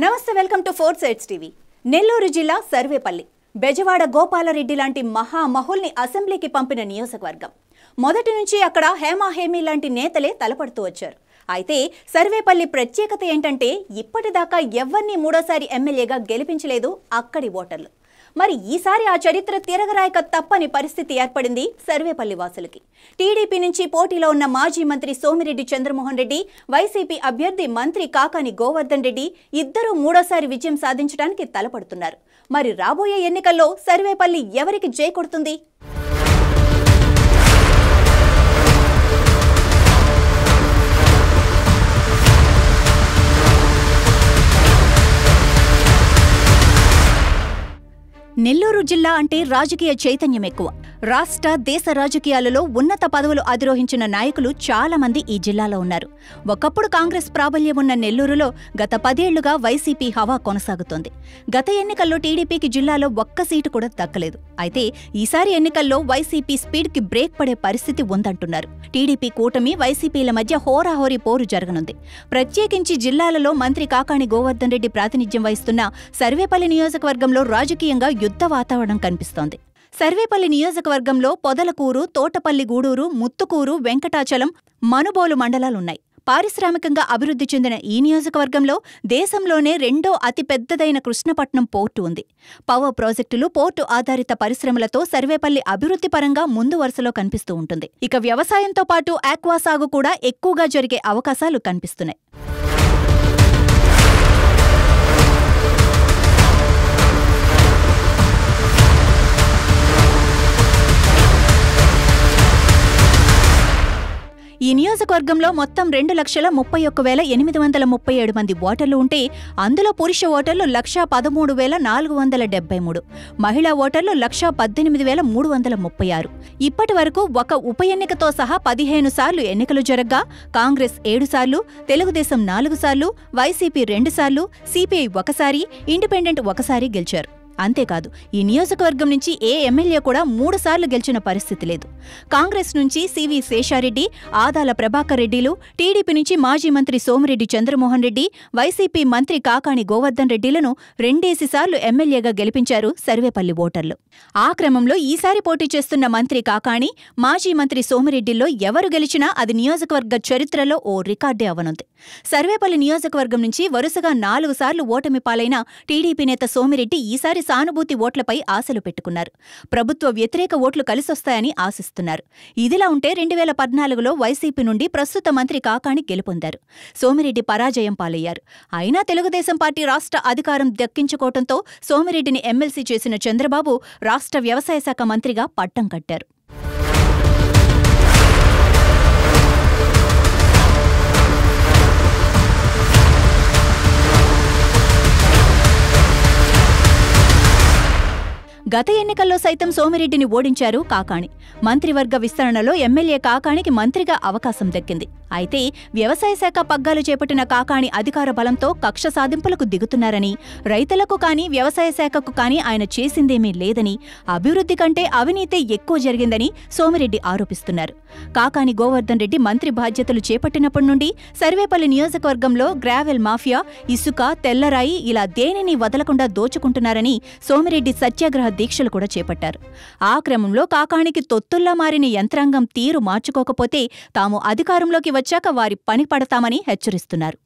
నమస్తే, welcome to 4 Sides TV. Nellore జిల్లా సర్వేపల్లి బెజవాడ గోపాలరెడ్డి లాంటి మహామహుల్ని అసెంబ్లీకి పంపిన నియోజకవర్గం. మొదటి నుంచి అక్కడ హేమాహేమి లాంటి నేతలే తలపడుతూ వచ్చారు. అయితే సర్వేపల్లి ప్రత్యేకత ఏంటంటే ఇప్పటిదాకా ఎవ్వరిని మూడోసారి ఎమ్మెల్యేగా గెలిపించలేదు అక్కడి ఓటర్లు. మరి ఈసారి ఆ చరిత్ర తిరగరాయక తప్పని పరిస్థితి ఏర్పడింది సర్వేపల్లి వాసులకి. టీడీపీ నుంచి పోటీలో ఉన్న మాజీ మంత్రి సోమిరెడ్డి చంద్రమోహన్ రెడ్డి, వైసీపీ అభ్యర్థి మంత్రి కాకాని గోవర్ధన్ రెడ్డి ఇద్దరూ మూడోసారి విజయం సాధించడానికి తలపడుతున్నారు. మరి రాబోయే ఎన్నికల్లో సర్వేపల్లి ఎవరికి జై కొడుతుంది? నెల్లూరు జిల్లా అంటే రాజకీయ చైతన్యం ఎక్కువ. రాష్ట్ర దేశ రాజకీయాలలో ఉన్నత పదవులు అధిరోహించిన నాయకులు చాలా మంది ఈ జిల్లాలో ఉన్నారు. ఒకప్పుడు కాంగ్రెస్ ప్రాబల్యం ఉన్న నెల్లూరులో గత 10 ఏళ్లుగా వైసీపీ హవా కొనసాగుతోంది. గత ఎన్నికల్లో టీడీపీకి జిల్లాలో ఒక్క సీటు కూడా దక్కలేదు. అయితే ఈసారి ఎన్నికల్లో వైసీపీ స్పీడ్కి బ్రేక్ పడే పరిస్థితి ఉందంటున్నారు. టీడీపీ కూటమి వైసీపీల మధ్య హోరాహోరీ పోరు జరగనుంది. ప్రత్యేకించి జిల్లాలలో మంత్రి కాకాని గోవర్ధన్ రెడ్డి ప్రాతినిధ్యం వహిస్తున్న సర్వేపల్లి నియోజకవర్గంలో రాజకీయంగా యుద్ధ వాతావరణం కనిపిస్తోంది. సర్వేపల్లి నియోజకవర్గంలో పొదలకూరు, తోటపల్లి గూడూరు, ముత్తుకూరు, వెంకటాచలం, మనుబోలు మండలాలున్నాయి. పారిశ్రామికంగా అభివృద్ధి చెందిన ఈ నియోజకవర్గంలో దేశంలోనే రెండో అతిపెద్దదైన కృష్ణపట్నం పోర్టు ఉంది. పవర్ ప్రాజెక్టులు, పోర్టు ఆధారిత పరిశ్రమలతో సర్వేపల్లి అభివృద్ధి పరంగా ముందు వరుసలో కనిపిస్తూ ఉంటుంది. ఇక వ్యవసాయంతో పాటు ఆక్వా సాగు కూడా ఎక్కువగా జరిగే అవకాశాలు కనిపిస్తున్నాయి. ఈ నియోజకవర్గంలో మొత్తం 2,31,837 మంది ఓటర్లు ఉంటే అందులో పురుష ఓటర్లు 1,13,473, మహిళా ఓటర్లు 1,18,336. ఇప్పటి వరకు ఒక ఉప ఎన్నికతో సహా 15 సార్లు ఎన్నికలు జరగ్గా కాంగ్రెస్ 7 సార్లు, తెలుగుదేశం 4 సార్లు, వైసీపీ 2 సార్లు, సిపిఐ 1 సారి, ఇండిపెండెంట్ 1 సారి గెలిచారు. అంతేకాదు ఈ నియోజకవర్గం నుంచి ఏ ఎమ్మెల్యే కూడా 3 సార్లు గెలిచిన పరిస్థితి లేదు. కాంగ్రెస్ నుంచి సివి శేషారెడ్డి, ఆదాల ప్రభాకర్ రెడ్డిలు, టీడీపీ నుంచి మాజీ మంత్రి సోమిరెడ్డి చంద్రమోహన్ రెడ్డి, వైసీపీ మంత్రి కాకాని గోవర్ధన్ రెడ్డిలను 2 సార్లు ఎమ్మెల్యేగా గెలిపించారు సర్వేపల్లి ఓటర్లు. ఆ క్రమంలో ఈసారి పోటీ చేస్తున్న మంత్రి కాకాని, మాజీ మంత్రి సోమిరెడ్డిల్లో ఎవరు గెలిచినా అది నియోజకవర్గ చరిత్రలో ఓ రికార్డే అవనుంది. సర్వేపల్లి నియోజకవర్గం నుంచి వరుసగా 4 సార్లు ఓటమి పాలైన టీడీపీ నేత సోమిరెడ్డి ఈసారి సానుభూతి ఓట్లపై ఆశలు పెట్టుకున్నారు. ప్రభుత్వ వ్యతిరేక ఓట్లు కలిసొస్తాయని ఆశిస్తున్నారు. ఇదిలా ఉంటే 2014లో వైసీపీ నుండి ప్రస్తుత మంత్రి కాకాని గెలుపొందారు. సోమిరెడ్డి పరాజయం పాలయ్యారు. అయినా తెలుగుదేశం పార్టీ రాష్ట్ర అధికారం దక్కించుకోవడంతో సోమిరెడ్డిని ఎమ్మెల్సీ చేసిన చంద్రబాబు రాష్ట్ర వ్యవసాయ శాఖ మంత్రిగా పట్టం కట్టారు. గత ఎన్నికల్లో సైతం సోమిరెడ్డిని ఓడించారు కాకాని. మంత్రివర్గ విస్తరణలో ఎమ్మెల్యే కాకానికి మంత్రిగా అవకాశం దక్కింది. అయితే వ్యవసాయ శాఖ పగ్గాలు చేపట్టిన కాకాని అధికార బలంతో కక్ష సాధింపులకు దిగుతున్నారని, రైతులకు కానీ వ్యవసాయ శాఖకు కానీ ఆయన చేసిందేమీ లేదని, అభివృద్ధి కంటే అవినీతే ఎక్కువ జరిగిందని సోమిరెడ్డి ఆరోపిస్తున్నారు. కాకాని గోవర్ధన్ రెడ్డి మంత్రి బాధ్యతలు చేపట్టినప్పటి నుండి సర్వేపల్లి నియోజకవర్గంలో గ్రావెల్ మాఫియా, ఇసుక, తెల్లరాయి ఇలా దేనిని వదలకుండా దోచుకుంటున్నారని సోమిరెడ్డి సత్యాగ్రహ దీక్షలు కూడా చేపట్టారు. ఆ క్రమంలో కాకానికి తొత్తుల్లా మారిన యంత్రాంగం తీరు మార్చుకోకపోతే తాము అధికారంలోకి వచ్చాక వారి పని పడతామని హెచ్చరిస్తున్నారు.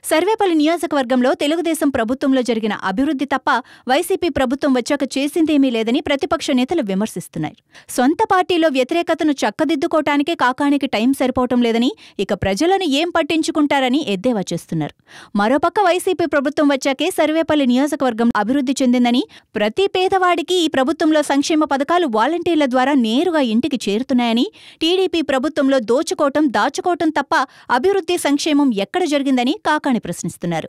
సర్వేపల్లి నియోజకవర్గంలో తెలుగుదేశం ప్రభుత్వంలో జరిగిన అభివృద్ధి తప్ప వైసీపీ ప్రభుత్వం వచ్చాక చేసిందేమీ లేదని ప్రతిపక్ష నేతలు విమర్శిస్తున్నారు. సొంత పార్టీలో వ్యతిరేకతను చక్కదిద్దుకోవటానికే కాకానికి టైం సరిపోవటం లేదని, ఇక ప్రజలను ఏం పట్టించుకుంటారని ఎద్దేవా చేస్తున్నారు. మరోపక్క వైసీపీ ప్రభుత్వం వచ్చాకే సర్వేపల్లి నియోజకవర్గం అభివృద్ధి చెందిందని, ప్రతి పేదవాడికి ఈ ప్రభుత్వంలో సంక్షేమ పథకాలు వాలంటీర్ల ద్వారా నేరుగా ఇంటికి చేరుతున్నాయని, టీడీపీ ప్రభుత్వంలో దోచుకోవటం, దాచుకోవటం తప్ప అభివృద్ధి, సంక్షేమం ఎక్కడ జరిగిందని కాకాని ప్రశ్నిస్తున్నారు.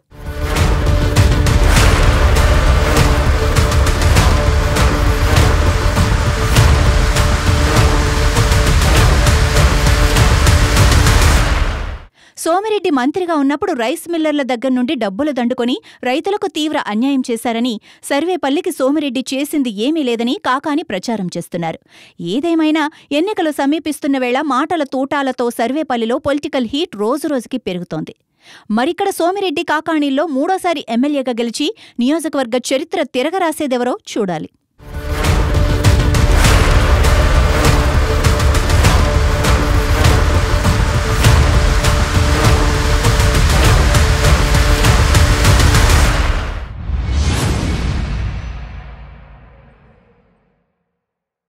సోమిరెడ్డి మంత్రిగా ఉన్నప్పుడు రైస్ మిల్లర్ల దగ్గర నుండి డబ్బులు దండుకొని రైతులకు తీవ్ర అన్యాయం చేశారని, సర్వేపల్లికి సోమిరెడ్డి చేసింది ఏమీ లేదని కాకాని ప్రచారం చేస్తున్నారు. ఏదేమైనా ఎన్నికలు సమీపిస్తున్న వేళ మాటల తూటాలతో సర్వేపల్లిలో పొలిటికల్ హీట్ రోజురోజుకి పెరుగుతోంది. మరిక్కడ సోమిరెడ్డి కాకాణిల్లో మూడోసారి ఎమ్మెల్యేగా గెలిచి నియోజకవర్గ చరిత్ర తిరగరాసేదెవరో చూడాలి.